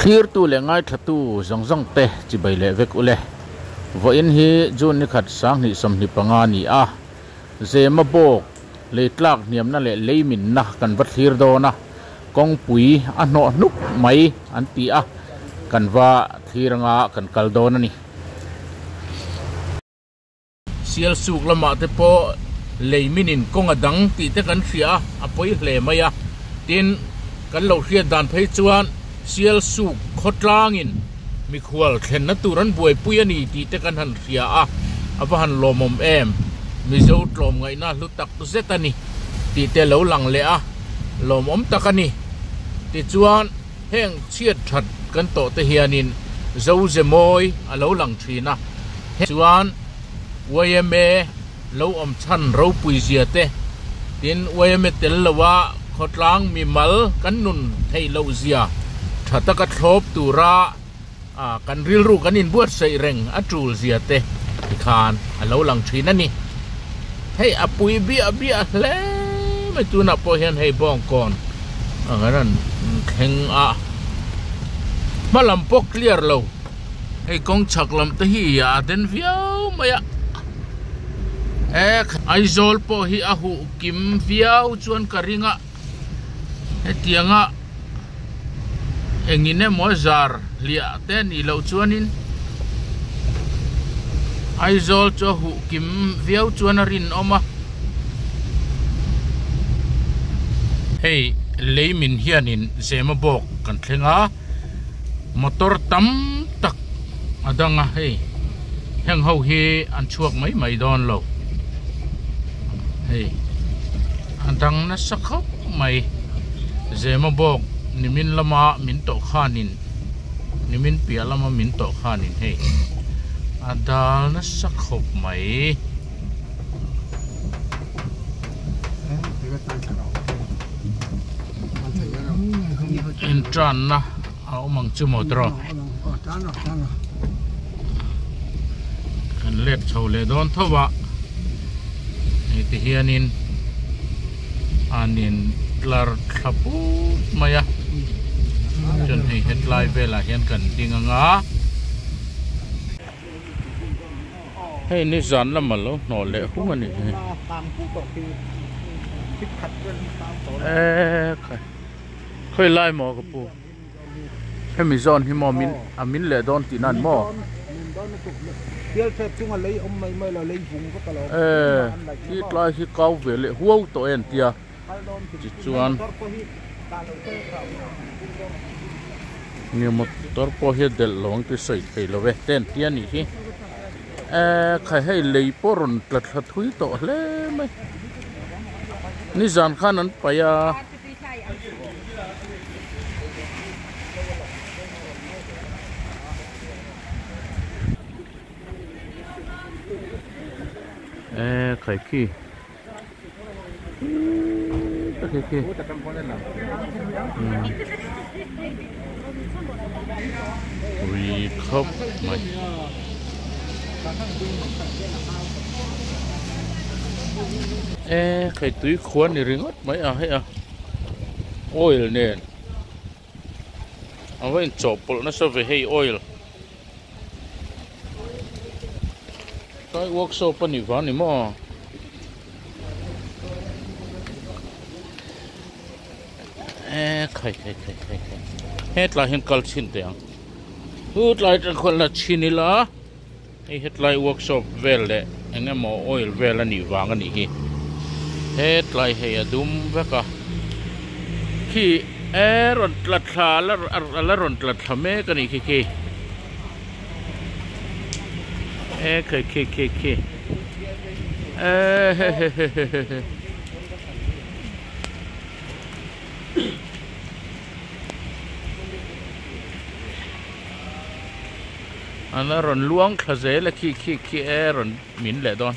clear tu le ngai thatu zong zong te chi bai le vek ule vo in hi jun ni khat sang ni som ni panga ni a Zemabwk le tlak niam na le leimin na kan va thlir do na kong pui a no nup mai an ti a kan va thiranga kan kal do na ni sial suk lama te po leiminin kong adang ti te kan khria apoi hle maya tin kan lo khria dan phei chuan sial suk khotlangin mi khwal thlen na turan buai pui ani ti te kan han khria a awahan lomom em mi zo tlom ngai na hlutak tu zetani ti te lo lang le a lomom takani ti chuan heng chiat that kan to te hianin zo zemoi a lo lang thina chuan wayame lo om chan ro pui zia te tin wayame tel lawa khotlang mi mal kan nun thei lo zia thata ka thlop tura kan ril ru kan in buat sei reng atul zia te khan a lo lang thina ni hei apui bia hle mai tu na po hian hei bong kon angaran kheng a malam pok clear lo hei kong chak lam te hi ya den viau maya aizol po hi ahu kim viau chuan karinga hetianga engine mozar lia te ni lo chuanin aizol cho hu kim viau chuan rin oma hey leimin hianin Zemabwk kan thlenga motor tam tak adanga hey heng ho hi an chuak mai don lo hey andang na sakhop mai Zemabwk nimin lama min to khanin nimin pia lama min to khanin hey adal na sakhop mai intran na au mang chu modro kan let chole don thowa ti hianin anin lar thapu maya chon hei headline vela hian kan dinganga hei ni zan lamalo no le humani khoi lai mo ka pu hemi zon hi mo min amin le don ti nan mo tiêu phép chung lấy ông mày là lấy vùng có cả khi lai khi cao về lệ huâu to en tia chỉ chuan nhiều một tor po hiết del long cái sợi thầy lo về ten tia nị hi khai hay lấy poron lật lật thui to le mai ni zan khan an paya khai ki ui khóc mày khai túi khuôn thì ring mấy hay oil nè vậy chọc nó sẽ về hay oil cái workshop anh đi vào nè mà khai hết là hiện cầu xin tiền hút lại trongคนละชิ้นนี่ละhết lại workshop về lệ anh em mò oil về là nỉ vàng anh nỉ hết lại hay đúng vậy cả khi ròn lật thà là ròn lật thà mấy cái này khi anh là ròn luang khá dễ là khi ròn min lệ đòn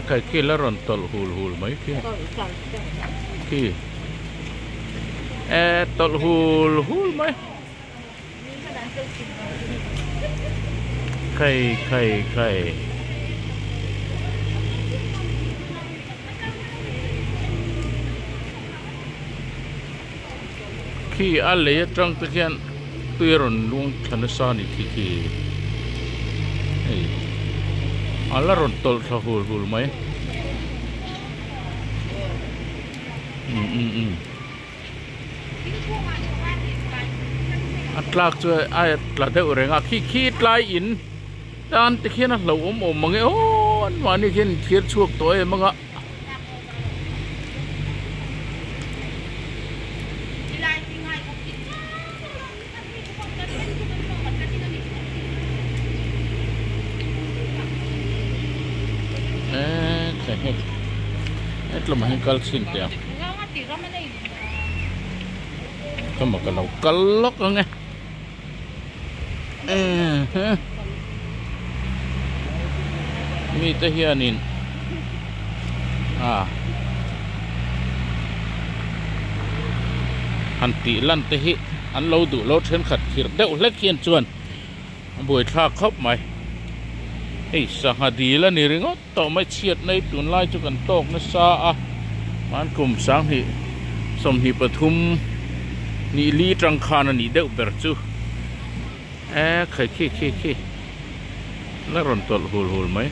cái kia là ròn tol hul mấy kia tol hul mai khai khi ăn lấy trong thực hiện tuy rồi luôn thành sao này khi ăn là rồi tol thà hul mai lak cho ai là theo rồi ngã khi lại in dan thì khi nó lâu mà nghe ô mà này khi thiệt chuộc tối mà ngã là mà hay xin tiền có một cái lẩu cá lóc đó nghe mi tới hiện in hắn tỷ lăn tới hiện hắn lâu đủ lâu trên khát khỉ đậu lách hiện chuồn buổi thà khóc mày ấy sao hà đi là nỉ ngót tao mới chiết này tuần lai cho cần tóc nó xa man cùng sáng thì sầm thì bật thum nỉ li trăng khan nỉ đậu bể chú khi là ròn tol hul mấy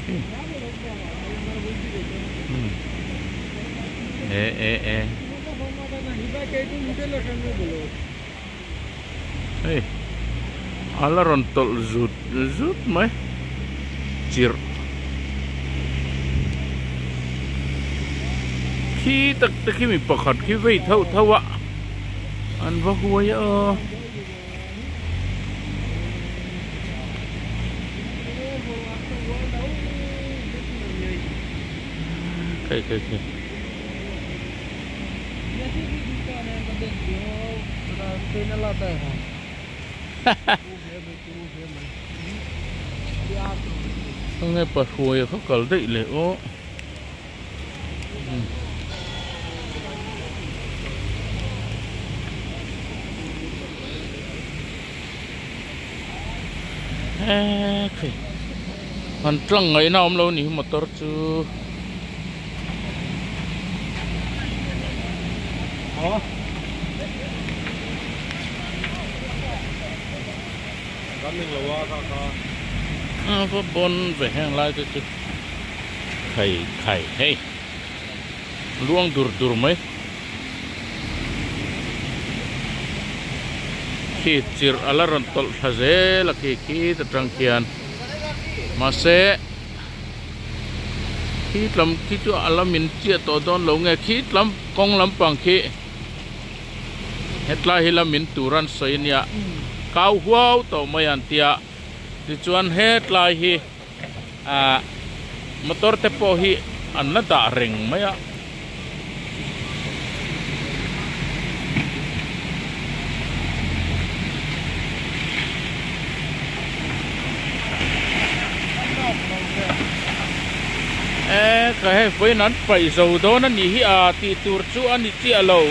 là ròn tol rút mấy chir khi tất khi mình bật hạt khi về thâu ạ ăn vào huay cái không nghe bật huay không cần đậy lệ ô hắn trăng ngày nào lâu nỉ motor chú có bon về hàng lại chứ khai hey luang dur mấy khi chir alaran tol haze là khi trăng kian mà sẽ khi làm khi cho alamin chia to don lâu nghe khi làm công làm bằng khi hết lại hi lamin turan soi nia cao huao to mai an tia ti chuan hết lại hi motor te po hi an na da ring mai a cái với nó phải dầu đó nó nhỉ thì tour chú anh đi lâu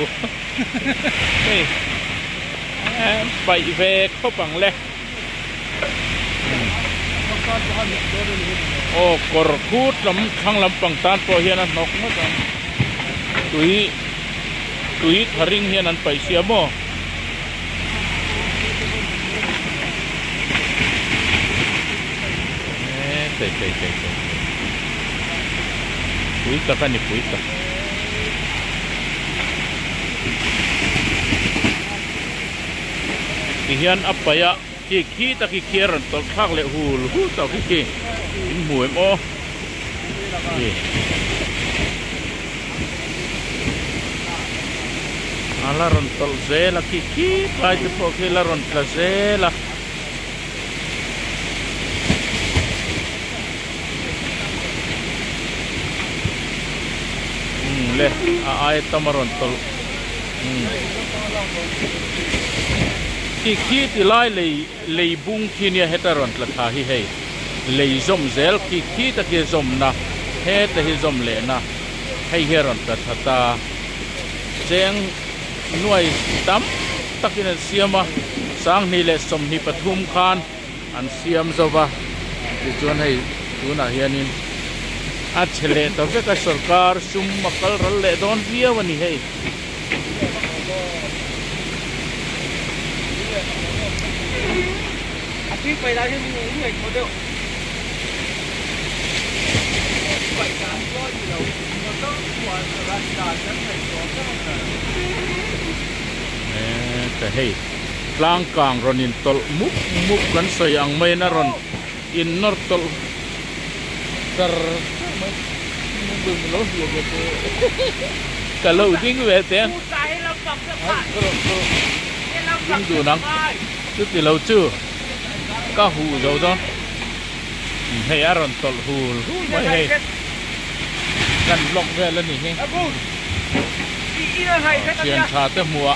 phải về có bằng lẽ ô cor cút lắm khang lắm bằng tan po hiền ăn nóc mất rồi túi haring hiền ăn phải xia mo thế puita kan ni puita hian apaya ki ta ki kieran tol khak le hu ta ki in muem o ala ron tol zela ki kai te po ki la ron ka zela le ai tamaron tol ki ti lai le bung ki nia hetaron tla tha hi hei le zom zel ki ta ki zom na he ta hi zom le na hei heron ta thata cheng nuôi tắm tắc in siam à sáng ni lệ som ni pathum khan an siam zova ti chuan hei tuna hianin a chele to ka sarkar sum makal ral le don viawani hei api pai la ni người có đâu phải cả coi nhiều mà có quả là ra chân này có cái hei lang kang ronin tol muk muk kan sayang mai na ron in nor tol kar mung lo hiu ke kalau ding we ten ding du nang tu ti lo chu ka hu zo do hei aron tol hu mai hei kan lok ve la ni he chian tha te mua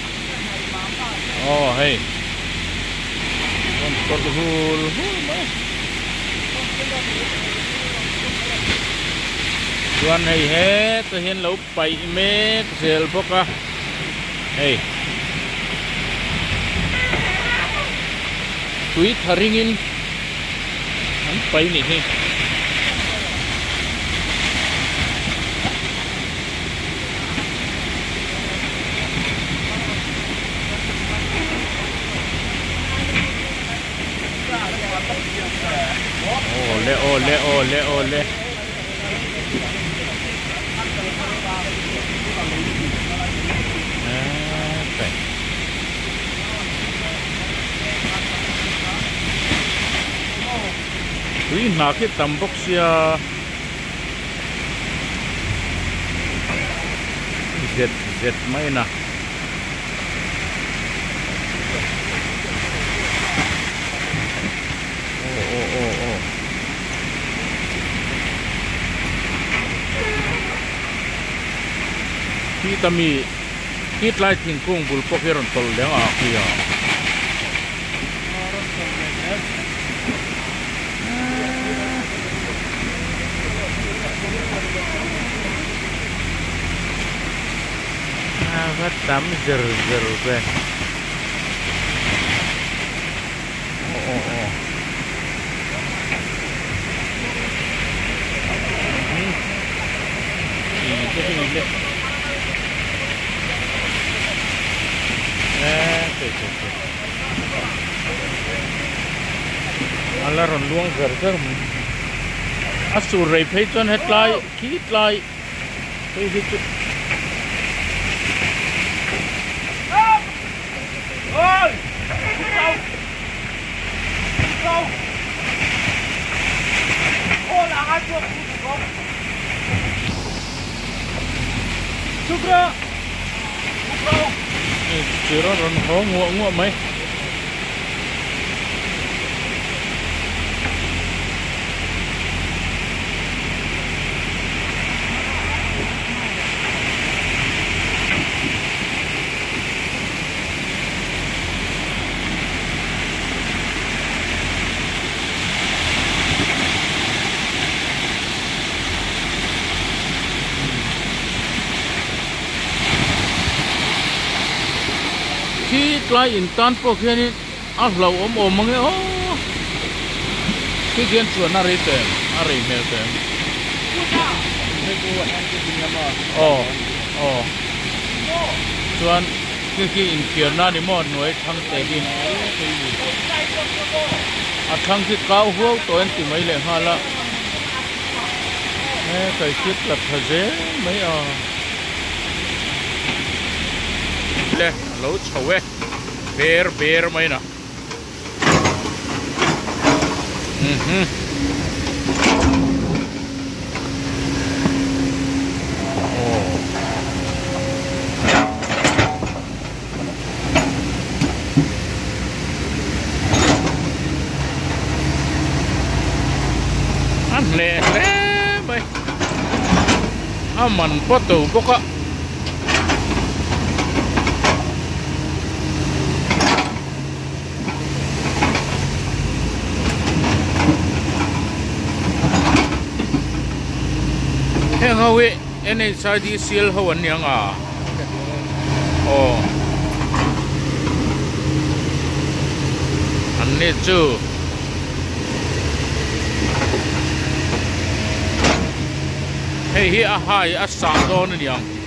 oh hey con hul tuan hey he to hian lo pai me sel boka hey tui tharingin an pai ni he ole Tui na ke tambok sia zet mai na oh kita mi kit lai thingkung bul pokheron tol leng a kia wat tam zer pe oh ala ron luang zer asur rei phei chon hetlai khit lai phei hi chu ôi đâu ô là ai chuột không chúc ra đâu chỉ ron ho ngua mấy khi lai in tan po khian a hlo om mang e o khi gen chuan a rei tem a rei mel tem chuan khi in kiar na ni mo noi thang te gi a thang khi kau huo to en ti mai le hala kai kit la thaje mai a le lo chwe ber mai na an le mai aman poto boka heng hawi ene sai di sil hawan yang a oh nè chú hey hi a hai a sa do nè nhang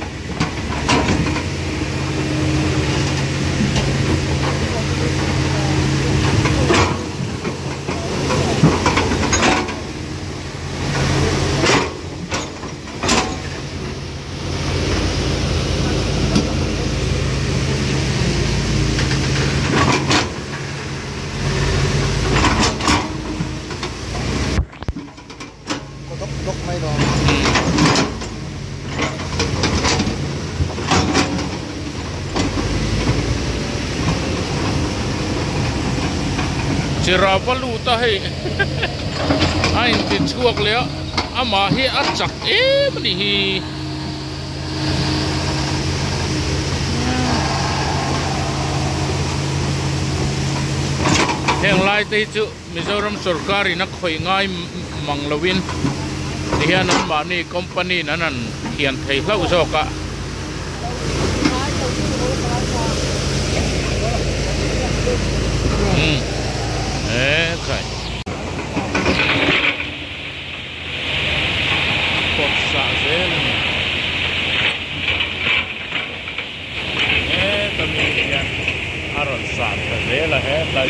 đốc mấy đó chỉ ra vào lũ ta hay anh thì chuộc léo mà hi ăn chặt ếm đi hi hiện lại thì chú Mizoram Sarkari nó khởi ngay mang lawin thì anh mà ni company nó năn hiện thấy lâu rồi cả okay cột xả dễ tầm nhìn aron xả dễ là hết đây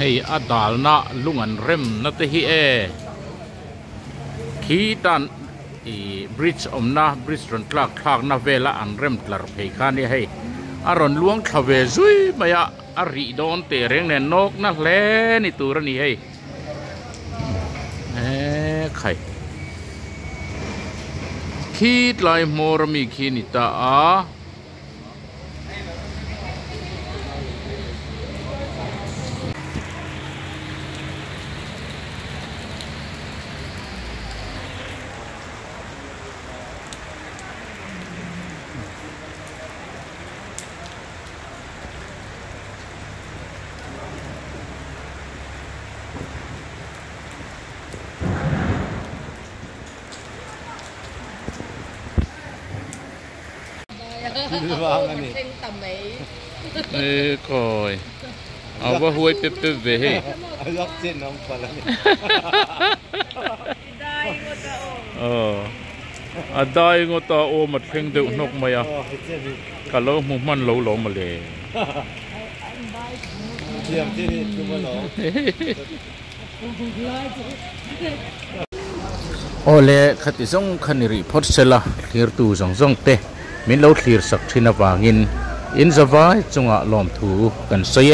hey adal na lungan rem na te hi khi tan bridge omna bridge ron klak na vela an rem tlar phei khan ni hey aron luang thave zui maya ari don te reng ne nok na hle ni tur ni hey khai khi lai mor mi khi ni ta a coiว่าห้วยเป๊ะๆเว้ยล็อกเส้นน้องคนละได้งตาโอมัดเพ่งเดือดนกมาอ่ะกะโลมุมันโหลมาเลยเทียมที่นี่คือมาหลงโอเล่ขัดส่งขันรีพอดเซล่าเคลียร์ตูส่งเตะมินเราเคลียร์สักทีนวางินอินสบายจงอาลอมถูกันเสีย